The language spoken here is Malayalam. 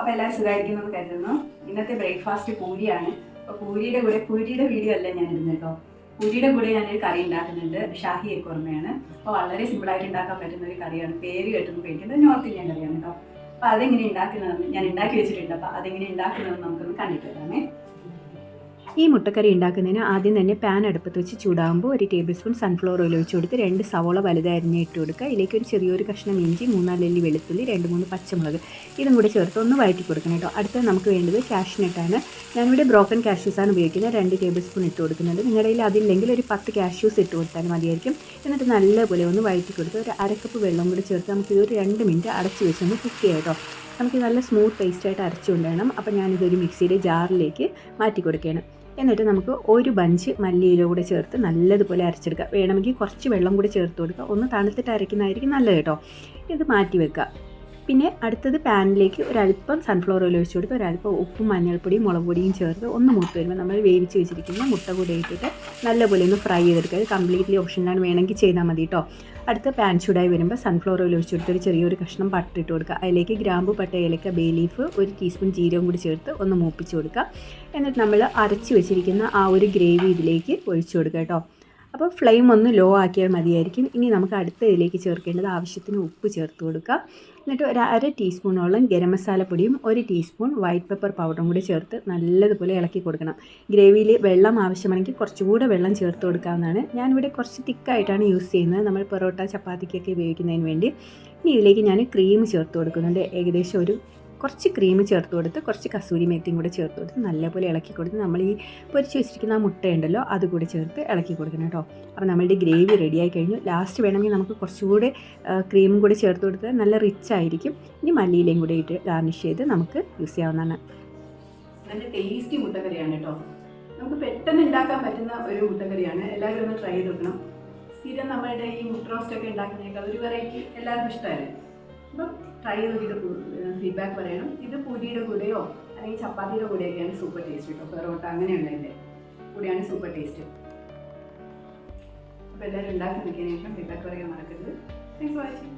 അപ്പോൾ എല്ലാവരും സുഖമായിരിക്കുമെന്ന് കരുതുന്നു. ഇന്നത്തെ ബ്രേക്ക്ഫാസ്റ്റ് പൂരിയാണ്. അപ്പോൾ പൂരിയുടെ വീഡിയോ അല്ല ഞാൻ ഇടുന്നത് കേട്ടോ. പൂരിയുടെ കൂടെ ഞാനൊരു കറി ഉണ്ടാക്കുന്നുണ്ട്. ഷാഹി കുർമയാണ്. അപ്പോൾ വളരെ സിമ്പിളായിട്ട് ഉണ്ടാക്കാൻ പറ്റുന്ന ഒരു കറിയാണ്. പേര് കേട്ടുമ്പോൾ കഴിക്കുന്നത് നോർത്ത് ഇന്ത്യൻ കറിയാണ് കേട്ടോ. അപ്പോൾ അതെങ്ങനെ ഉണ്ടാക്കുന്നതെന്ന് ഞാൻ ഉണ്ടാക്കി വെച്ചിട്ടുണ്ട്. അപ്പോൾ അതെങ്ങനെ ഉണ്ടാക്കുന്നതെന്ന് നമുക്കൊന്ന് കണ്ടിട്ട് വരാമേ. ഈ മുട്ടക്കറി ഉണ്ടാക്കുന്നതിന് ആദ്യം തന്നെ പാൻ അടുപ്പത്ത് വെച്ച് ചൂടാകുമ്പോൾ 1 ടേബിൾ സ്പൂൺ സൺഫ്ലവർ ഓയിൽ ഒഴിച്ച് കൊടുത്ത് 2 സവോള വലുതായിരിഞ്ഞ് ഇട്ട് കൊടുക്കുക. ഇതിലേക്ക് ഒരു ചെറിയൊരു കഷ്ണം ഇഞ്ചി, 3-4 അല്ലി വെളുത്തുള്ളി, 2-3 പച്ചമുളക് ഇതും കൂടി ചേർത്ത് ഒന്ന് വഴറ്റി കൊടുക്കണം കേട്ടോ. അടുത്ത നമുക്ക് വേണ്ടത് കാഷ്യൂനട്ടാണ്. ഞാനിവിടെ ബ്രോക്കൺ കാഷ്യൂസാണ് ഉപയോഗിക്കുന്നത്. 2 ടേബിൾ സ്പൂൺ ഇട്ട് കൊടുക്കുന്നുണ്ട്. നിങ്ങളുടെ കയ്യിൽ അതില്ലെങ്കിൽ ഒരു 10 കാഷ്യൂസ് ഇട്ട് കൊടുത്താൽ മതിയായിരിക്കും. എന്നിട്ട് നല്ലപോലെ ഒന്ന് വഴറ്റി കൊടുത്ത് ഒരു 1/2 കപ്പ് വെള്ളം കൂടി ചേർത്ത് നമുക്കിത് ഒരു 2 മിനിറ്റ് അടച്ച് വെച്ചൊന്ന് കുക്ക് ചെയ്യാം കേട്ടോ. നമുക്ക് നല്ല സ്മൂത്ത് പേസ്റ്റായിട്ട് അരച്ചുകൊണ്ട് വേണം. അപ്പോൾ ഞാനിതൊരു മിക്സിയുടെ ജാറിലേക്ക് മാറ്റി കൊടുക്കുകയാണ്. എന്നിട്ട് നമുക്ക് ഒരു ബഞ്ച് മല്ലിയില കൂടെ ചേർത്ത് നല്ലതുപോലെ അരച്ചെടുക്കുക. വേണമെങ്കിൽ കുറച്ച് വെള്ളം കൂടി ചേർത്ത് കൊടുക്കുക. ഒന്ന് തണുത്തിട്ട് അരയ്ക്കുന്നതായിരിക്കും നല്ലത് കേട്ടോ. ഇത് മാറ്റി വെക്കുക. പിന്നെ അടുത്തത് പാനിലേക്ക് ഒരല്പം സൺഫ്ലവർ ഓയിൽ ഒഴിച്ച് കൊടുത്ത് ഒരല്പം ഉപ്പും മഞ്ഞൾപ്പൊടിയും മുളക് പൊടിയും ചേർത്ത് ഒന്ന് മൂത്ത് വരുമ്പോൾ നമ്മൾ വേവിച്ച് വെച്ചിരിക്കുന്ന മുട്ട കൂടെ ഇട്ടിട്ട് നല്ലപോലെ ഒന്ന് ഫ്രൈ ചെയ്തെടുക്കുക. അത് കംപ്ലീറ്റ്ലി ഓപ്ഷനിലാണ്, വേണമെങ്കിൽ ചെയ്താൽ മതി കേട്ടോ. അടുത്ത പാൻ ചൂടായി വരുമ്പോൾ സൺഫ്ലവർ ഓയിൽ ഒഴിച്ച് കൊടുത്ത് ഒരു ചെറിയൊരു കഷ്ണം പട്ട ഇട്ട് കൊടുക്കുക. അതിലേക്ക് ഗ്രാമ്പു, പട്ട, ഏലക്ക, ബേ ലീഫ്, 1 ടീസ്പൂൺ ജീരകം കൂടി ചേർത്ത് ഒന്ന് മൂപ്പിച്ച് കൊടുക്കുക. എന്നിട്ട് നമ്മൾ അരച്ച് വെച്ചിരിക്കുന്ന ആ ഒരു ഗ്രേവി ഇതിലേക്ക് ഒഴിച്ച് കൊടുക്കുക കേട്ടോ. അപ്പോൾ ഫ്ലെയിം ഒന്ന് ലോ ആക്കിയാൽ മതിയായിരിക്കും. ഇനി നമുക്ക് അടുത്ത ഇതിലേക്ക് ചേർക്കേണ്ടത് ആവശ്യത്തിന് ഉപ്പ് ചേർത്ത് കൊടുക്കുക. എന്നിട്ട് ഒരു 1/2 ടീസ്പൂണോളം ഗരം മസാല പൊടിയും 1 ടീസ്പൂൺ വൈറ്റ് പെപ്പർ പൗഡറും കൂടി ചേർത്ത് നല്ലതുപോലെ ഇളക്കി കൊടുക്കണം. ഗ്രേവിയിൽ വെള്ളം ആവശ്യമാണെങ്കിൽ കുറച്ചുകൂടെ വെള്ളം ചേർത്ത് കൊടുക്കാവുന്നതാണ്. ഞാനിവിടെ കുറച്ച് തിക്കായിട്ടാണ് യൂസ് ചെയ്യുന്നത്, നമ്മൾ പൊറോട്ട ചപ്പാത്തിക്കൊക്കെ ഉപയോഗിക്കുന്നതിന് വേണ്ടി. ഇനി ഇതിലേക്ക് ഞാൻ ക്രീം ചേർത്ത് കൊടുക്കുന്നുണ്ട്. ഏകദേശം കുറച്ച് ക്രീം ചേർത്ത് കൊടുത്ത് കുറച്ച് കസൂരി മേത്തിയും കൂടെ ചേർത്ത് കൊടുത്ത് നല്ലപോലെ ഇളക്കി കൊടുത്ത് നമ്മൾ ഈ പൊരിച്ച് വെച്ചിരിക്കുന്ന ആ മുട്ടയുണ്ടല്ലോ അതുകൂടി ചേർത്ത് ഇളക്കി കൊടുക്കണം കേട്ടോ. അപ്പോൾ നമ്മളുടെ ഗ്രേവി റെഡിയായി കഴിഞ്ഞു. ലാസ്റ്റ് വേണമെങ്കിൽ നമുക്ക് കുറച്ചുകൂടെ ക്രീമും കൂടി ചേർത്ത് കൊടുത്ത് നല്ല റിച്ച് ആയിരിക്കും. ഇനി മല്ലിയിലയും കൂടി ഇട്ട് ഗാർണിഷ് ചെയ്ത് നമുക്ക് യൂസ് ചെയ്യാവുന്നതാണ്. നല്ല ടേസ്റ്റി മുട്ടക്കറിയാണ് കേട്ടോ. നമുക്ക് പെട്ടെന്ന് ഉണ്ടാക്കാൻ പറ്റുന്ന ഒരു മുട്ടക്കറിയാണ്. എല്ലാവരും ഒന്ന് ട്രൈ ചെയ്ത് നോക്കണം. സ്ഥിരം നമ്മളുടെ ഈ മുട്ട റോസ്റ്റൊക്കെ ഉണ്ടാക്കുന്നതിനേക്കാൾ ഒരു വെറൈറ്റി എല്ലാവർക്കും ഇഷ്ടമല്ലേ. അപ്പം ട്രൈ ചെയ്ത് ഫീഡ്ബാക്ക് പറയണം. ഇത് പൂരിയുടെ കൂടെയോ അല്ലെങ്കിൽ ചപ്പാത്തിയുടെ കൂടെയൊക്കെയാണ് സൂപ്പർ ടേസ്റ്റ് കേട്ടോ. പൊറോട്ട അങ്ങനെയുള്ളതിൻ്റെ കൂടെയാണ് സൂപ്പർ ടേസ്റ്റ്. അപ്പോൾ എല്ലാവരും ഉണ്ടാക്കി നോക്കിയതിനു ശേഷം ഫീഡ്ബാക്ക് പറയാൻ മറക്കരുത്. Thanks for watching.